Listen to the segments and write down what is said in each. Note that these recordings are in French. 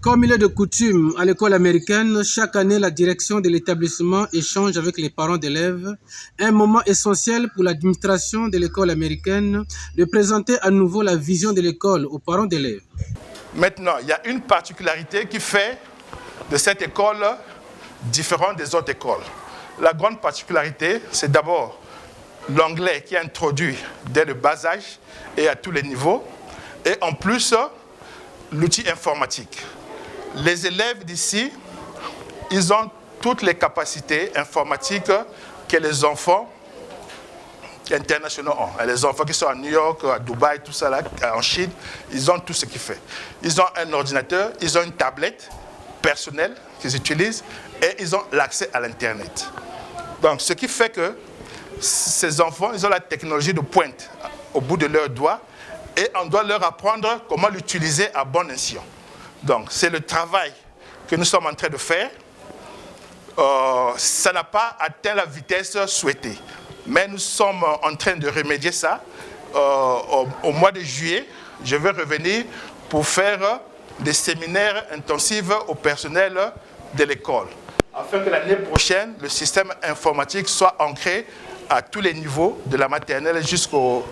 Comme il est de coutume à l'école américaine, chaque année, la direction de l'établissement échange avec les parents d'élèves, un moment essentiel pour l'administration de l'école américaine de présenter à nouveau la vision de l'école aux parents d'élèves. Maintenant, il y a une particularité qui fait de cette école différente des autres écoles. La grande particularité, c'est d'abord l'anglais qui est introduit dès le bas âge et à tous les niveaux, et en plus, l'outil informatique. Les élèves d'ici, ils ont toutes les capacités informatiques que les enfants internationaux ont. Les enfants qui sont à New York, à Dubaï, tout ça là, en Chine, ils ont tout ce qu'il fait. Ils ont un ordinateur, ils ont une tablette personnelle qu'ils utilisent et ils ont l'accès à l'Internet. Donc, ce qui fait que ces enfants, ils ont la technologie de pointe au bout de leurs doigts et on doit leur apprendre comment l'utiliser à bon escient. Donc, c'est le travail que nous sommes en train de faire. Ça n'a pas atteint la vitesse souhaitée. Mais nous sommes en train de remédier ça. Au mois de juillet, je vais revenir pour faire des séminaires intensifs au personnel de l'école, afin que l'année prochaine, le système informatique soit ancré à tous les niveaux, de la maternelle jusqu'au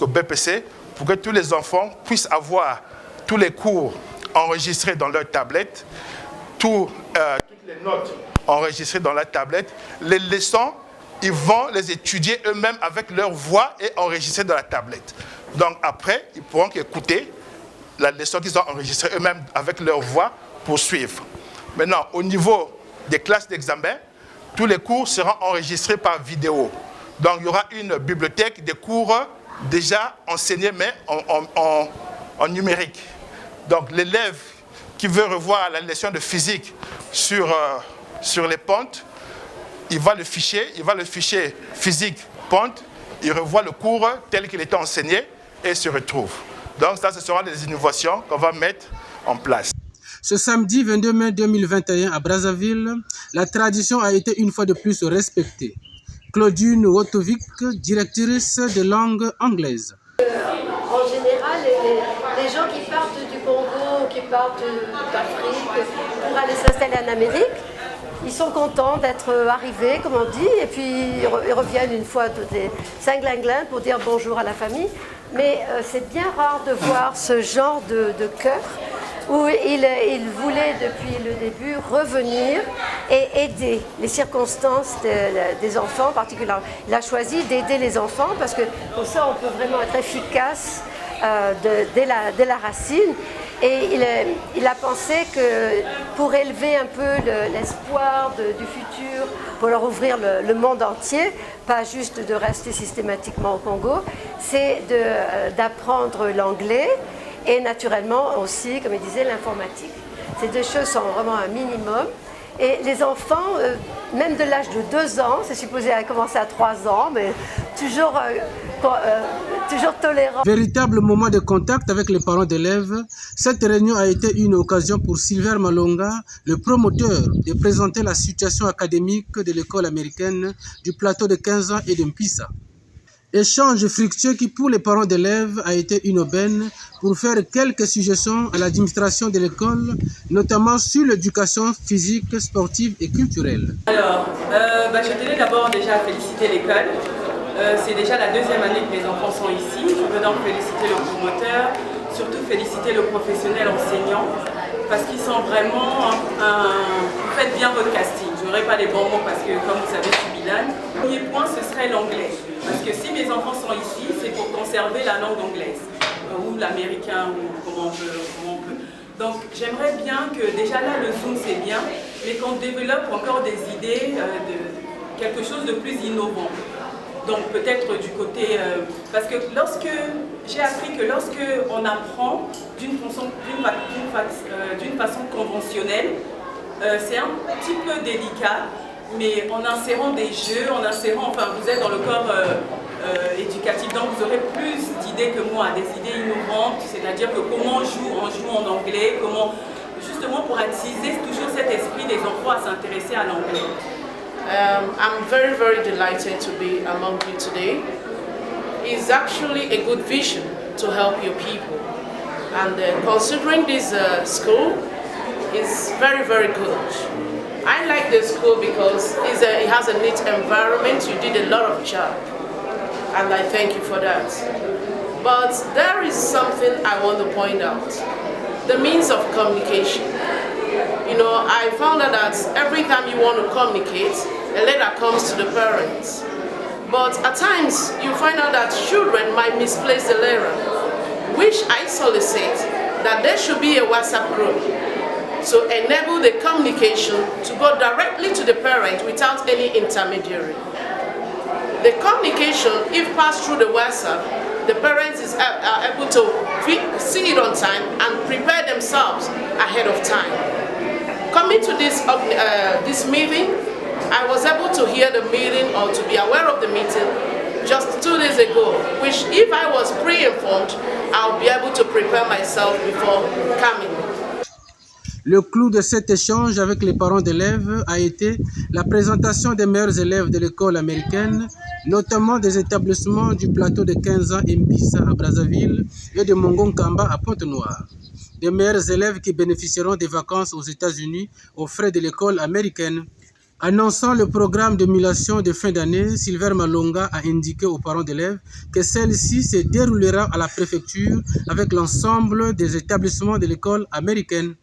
BPC, pour que tous les enfants puissent avoir tous les cours enregistrés dans leur tablette, toutes les notes enregistrées dans la tablette, les leçons, ils vont les étudier eux-mêmes avec leur voix et enregistrer dans la tablette. Donc après, ils pourront écouter la leçon qu'ils ont enregistrée eux-mêmes avec leur voix pour suivre. Maintenant, au niveau des classes d'examen, tous les cours seront enregistrés par vidéo. Donc il y aura une bibliothèque des cours déjà enseignés, mais en numérique. Donc l'élève qui veut revoir la leçon de physique sur les pentes, il va le fichier physique pente, il revoit le cours tel qu'il était enseigné et se retrouve. Donc ça, ce seront des innovations qu'on va mettre en place. Ce samedi 22 mai 2021 à Brazzaville, la tradition a été une fois de plus respectée. Claudine Wotovic, directrice de langue anglaise. En général, les gens qui partent du Congo, qui partent d'Afrique pour aller s'installer en Amérique, ils sont contents d'être arrivés, comme on dit, et puis ils reviennent une fois toutes les cinq-linglins pour dire bonjour à la famille. Mais c'est bien rare de voir ce genre de cœur où il voulait depuis le début revenir et aider les circonstances des enfants particulièrement. Il a choisi d'aider les enfants parce que comme ça on peut vraiment être efficace dès la racine. Et il a pensé que pour élever un peu l'espoir du futur, pour leur ouvrir le monde entier, pas juste de rester systématiquement au Congo, c'est d'apprendre l'anglais et naturellement aussi, comme il disait, l'informatique. Ces deux choses sont vraiment un minimum. Et les enfants, même de l'âge de 2 ans, c'est supposé commencer à 3 ans, mais toujours tolérant. Véritable moment de contact avec les parents d'élèves, cette réunion a été une occasion pour Silver Malonga, le promoteur, de présenter la situation académique de l'école américaine du plateau de 15 ans et de Mpissa. Échange fructueux qui, pour les parents d'élèves, a été une aubaine pour faire quelques suggestions à l'administration de l'école, notamment sur l'éducation physique, sportive et culturelle. Alors, je tenais d'abord déjà à féliciter l'école. C'est déjà la 2e année que les enfants sont ici. Je veux donc féliciter le promoteur, surtout féliciter le professionnel enseignant, parce qu'ils sont vraiment... Vous faites bien votre casting. Je n'aurai pas les bons mots parce que, comme vous savez, je suis bilingue. Le premier point, ce serait l'anglais. Parce que si mes enfants sont ici, c'est pour conserver la langue anglaise, ou l'américain, ou comment on peut. Donc j'aimerais bien que, déjà là, le Zoom c'est bien, mais qu'on développe encore des idées de quelque chose de plus innovant. Donc peut-être du côté... parce que j'ai appris que lorsque on apprend d'une façon conventionnelle, c'est un petit peu délicat, mais en insérant des jeux, enfin vous êtes dans le corps éducatif, donc vous aurez plus d'idées que moi, des idées innovantes, c'est-à-dire que comment on joue en anglais, justement pour attiser toujours cet esprit des enfants à s'intéresser à l'anglais. I'm very, very delighted to be among you today. It's actually a good vision to help your people. And considering this school, is very, very good. I like the school because it has a neat environment. You did a lot of job, and I thank you for that. But there is something I want to point out. The means of communication. You know, I found out that every time you want to communicate, a letter comes to the parents. But at times, you find out that children might misplace the letter, which I solicit that there should be a WhatsApp group to enable the communication to go directly to the parent without any intermediary. The communication, if passed through the WhatsApp, the parents are able to see it on time and prepare themselves ahead of time. Coming to this meeting, I was able to hear the meeting or to be aware of the meeting just 2 days ago, which if I was pre-informed, I'll be able to prepare myself before coming. Le clou de cet échange avec les parents d'élèves a été la présentation des meilleurs élèves de l'école américaine, notamment des établissements du plateau de 15 ans Mbissa à Brazzaville et de Mongonkamba à Pointe-Noire. Des meilleurs élèves qui bénéficieront des vacances aux États-Unis aux frais de l'école américaine. Annonçant le programme d'émulation de fin d'année, Silver Malonga a indiqué aux parents d'élèves que celle-ci se déroulera à la préfecture avec l'ensemble des établissements de l'école américaine.